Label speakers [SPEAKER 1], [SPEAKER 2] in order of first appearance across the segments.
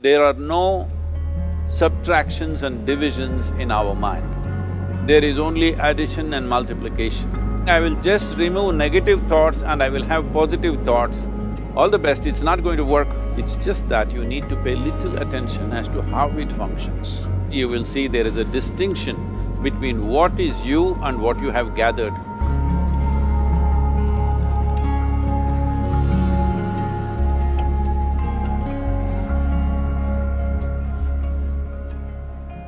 [SPEAKER 1] There are no subtractions and divisions in our mind. There is only addition and multiplication. I will just remove negative thoughts and I will have positive thoughts. All the best, it's not going to work. It's just that you need to pay little attention as to how it functions. You will see there is a distinction between what is you and what you have gathered.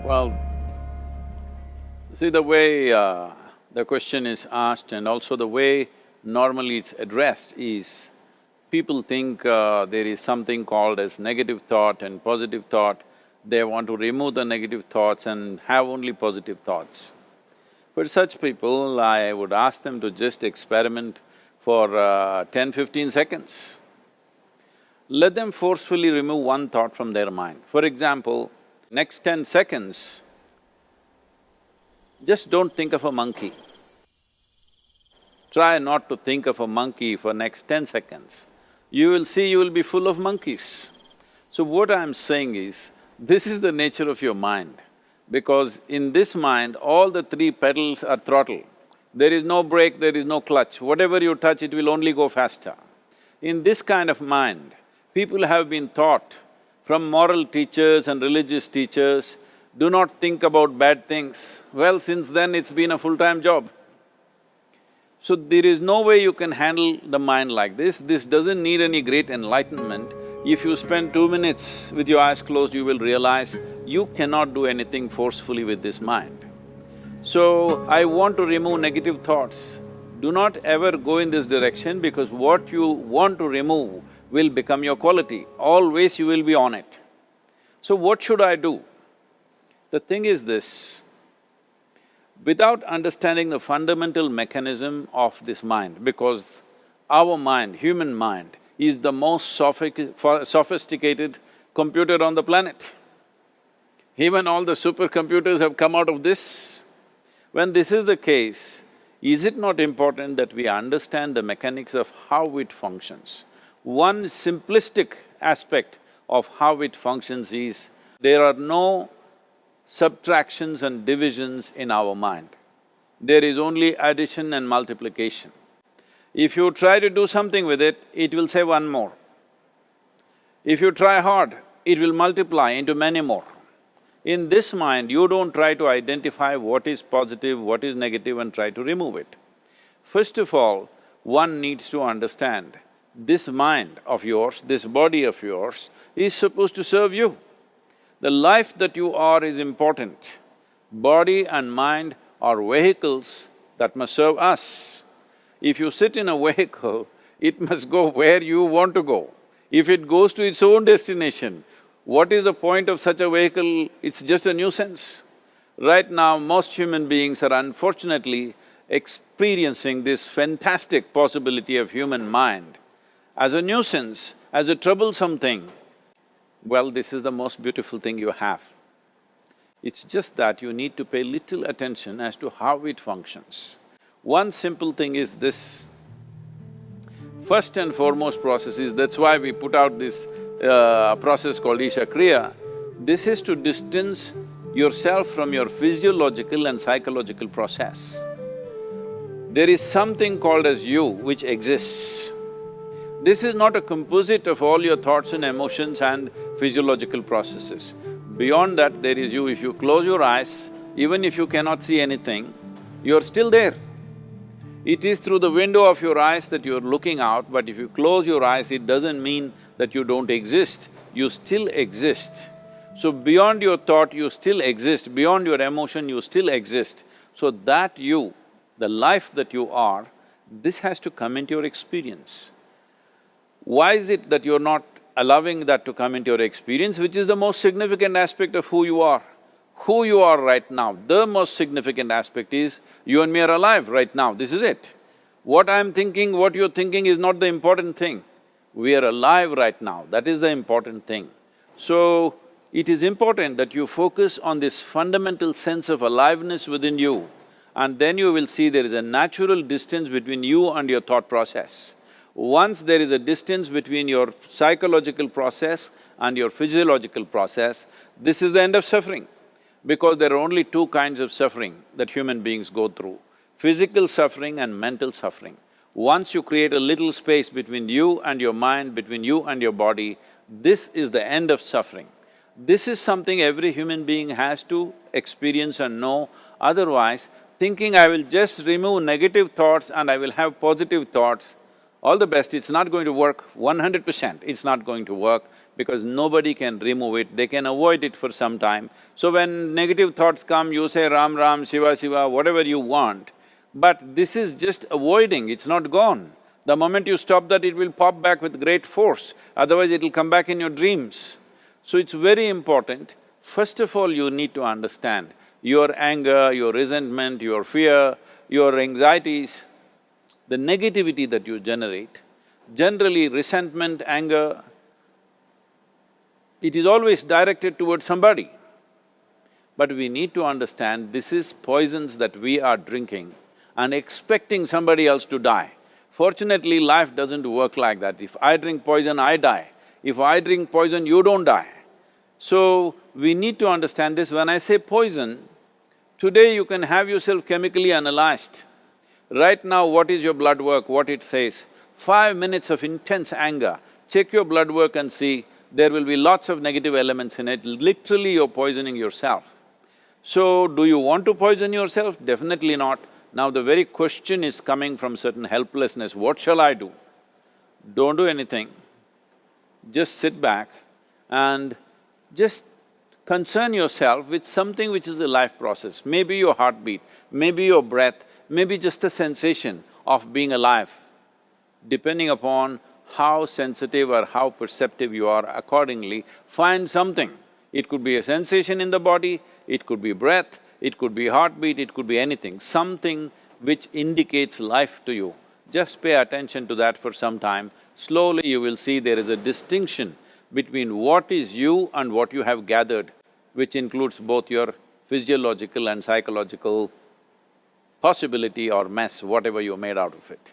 [SPEAKER 1] Well, see the way the question is asked and also the way normally it's addressed is, people think there is something called as negative thought and positive thought. They want to remove the negative thoughts and have only positive thoughts. For such people, I would ask them to just experiment for 10-15 seconds. Let them forcefully remove one thought from their mind. For example, next 10 seconds, just don't think of a monkey. Try not to think of a monkey for next 10 seconds. You will see you will be full of monkeys. So what I'm saying is, this is the nature of your mind, because in this mind, all the three pedals are throttle. There is no brake, there is no clutch. Whatever you touch, it will only go faster. In this kind of mind, people have been taught from moral teachers and religious teachers, do not think about bad things. Well, since then it's been a full-time job. So there is no way you can handle the mind like this. This doesn't need any great enlightenment. If you spend 2 minutes with your eyes closed, you will realize you cannot do anything forcefully with this mind. So, I want to remove negative thoughts. Do not ever go in this direction, because what you want to remove will become your quality. Always you will be on it. So what should I do? The thing is this, without understanding the fundamental mechanism of this mind, because our mind, human mind, is the most sophisticated computer on the planet. Even all the supercomputers have come out of this. When this is the case, is it not important that we understand the mechanics of how it functions? One simplistic aspect of how it functions is, there are no subtractions and divisions in our mind. There is only addition and multiplication. If you try to do something with it, it will say one more. If you try hard, it will multiply into many more. In this mind, you don't try to identify what is positive, what is negative and try to remove it. First of all, one needs to understand, this mind of yours, this body of yours is supposed to serve you. The life that you are is important. Body and mind are vehicles that must serve us. If you sit in a vehicle, it must go where you want to go. If it goes to its own destination, what is the point of such a vehicle? It's just a nuisance. Right now, most human beings are unfortunately experiencing this fantastic possibility of human mind as a nuisance, as a troublesome thing. Well, this is the most beautiful thing you have. It's just that you need to pay little attention as to how it functions. One simple thing is this. First and foremost process is, that's why we put out this process called Isha Kriya. This is to distance yourself from your physiological and psychological process. There is something called as you which exists. This is not a composite of all your thoughts and emotions and physiological processes. Beyond that, there is you. If you close your eyes, even if you cannot see anything, you're still there. It is through the window of your eyes that you're looking out, but if you close your eyes, it doesn't mean that you don't exist, you still exist. So beyond your thought, you still exist, beyond your emotion, you still exist. So that you, the life that you are, this has to come into your experience. Why is it that you're not allowing that to come into your experience, which is the most significant aspect of who you are? Who you are right now, the most significant aspect is, you and me are alive right now, this is it. What I'm thinking, what you're thinking is not the important thing. We are alive right now, that is the important thing. So, it is important that you focus on this fundamental sense of aliveness within you, and then you will see there is a natural distance between you and your thought process. Once there is a distance between your psychological process and your physiological process, this is the end of suffering. Because there are only two kinds of suffering that human beings go through, physical suffering and mental suffering. Once you create a little space between you and your mind, between you and your body, this is the end of suffering. This is something every human being has to experience and know, otherwise thinking I will just remove negative thoughts and I will have positive thoughts, all the best, it's not going to work 100%, it's not going to work because nobody can remove it, they can avoid it for some time. So when negative thoughts come, you say Ram Ram, Shiva Shiva, whatever you want, but this is just avoiding, it's not gone. The moment you stop that, it will pop back with great force, otherwise it'll come back in your dreams. So it's very important, first of all you need to understand your anger, your resentment, your fear, your anxieties, the negativity that you generate. Generally resentment, anger, it is always directed towards somebody. But we need to understand this is poisons that we are drinking and expecting somebody else to die. Fortunately, life doesn't work like that. If I drink poison, I die. If I drink poison, you don't die. So, we need to understand this. When I say poison, today you can have yourself chemically analyzed. Right now, what is your blood work, what it says? 5 minutes of intense anger, check your blood work and see, there will be lots of negative elements in it, literally you're poisoning yourself. So, do you want to poison yourself? Definitely not. Now the very question is coming from certain helplessness, what shall I do? Don't do anything, just sit back and just concern yourself with something which is a life process. Maybe your heartbeat, maybe your breath, maybe just a sensation of being alive. Depending upon how sensitive or how perceptive you are, accordingly, find something. It could be a sensation in the body, it could be breath, it could be heartbeat, it could be anything, something which indicates life to you. Just pay attention to that for some time. Slowly you will see there is a distinction between what is you and what you have gathered, which includes both your physiological and psychological possibility or mess, whatever you made out of it.